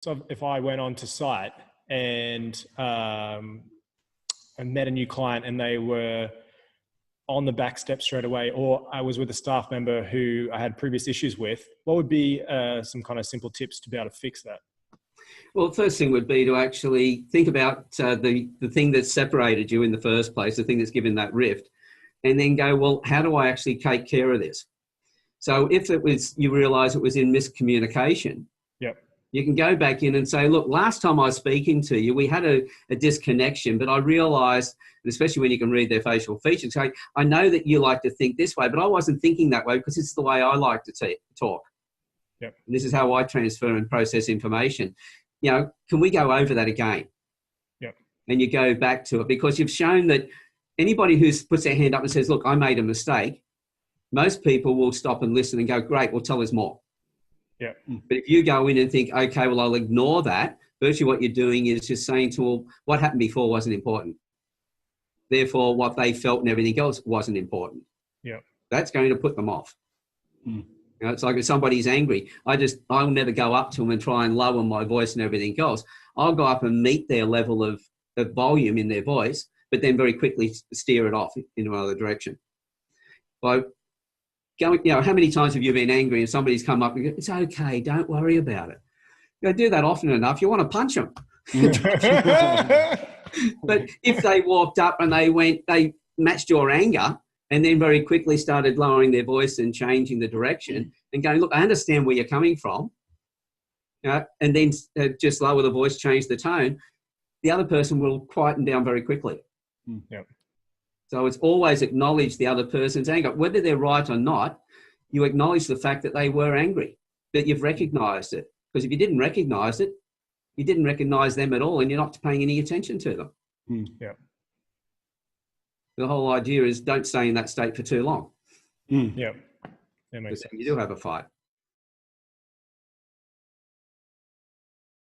So if I went on to site and met a new client and they were on the back step straight away, or I was with a staff member who I had previous issues with, what would be some kind of simple tips to be able to fix that? Well, the first thing would be to actually think about the thing that separated you in the first place, the thing that's given that rift, and then go, well, how do I actually take care of this? So if it was, you realise it was in miscommunication, yep, you can go back in and say, look, last time I was speaking to you, we had a disconnection, but I realised, and especially when you can read their facial features, say, I know that you like to think this way, but I wasn't thinking that way because it's the way I like to talk. Yep. And this is how I transfer and process information. You know, can we go over that again? Yep. And you go back to it, because you've shown that anybody who puts their hand up and says, look, I made a mistake, most people will stop and listen and go, great, well, tell us more. Yeah. But if you go in and think, okay, well, I'll ignore that, virtually what you're doing is just saying to all, what happened before wasn't important. Therefore, what they felt and everything else wasn't important. Yeah. That's going to put them off. You know, it's like if somebody's angry, I'll never go up to them and try and lower my voice and everything else. I'll go up and meet their level of volume in their voice, but then very quickly steer it off in another direction. By going, you know, how many times have you been angry and somebody's come up and go, it's okay, don't worry about it. You do that often enough, you want to punch them. But if they walked up and they matched your anger and then very quickly started lowering their voice and changing the direction and going, look, I understand where you're coming from, and then just lower the voice, change the tone, the other person will quieten down very quickly. Yep. So it's always acknowledge the other person's anger. Whether they're right or not, you acknowledge the fact that they were angry, that you've recognised it. Because if you didn't recognise it, you didn't recognise them at all and you're not paying any attention to them. Yeah. The whole idea is don't stay in that state for too long. Yeah. That makes sense. You do have a fight.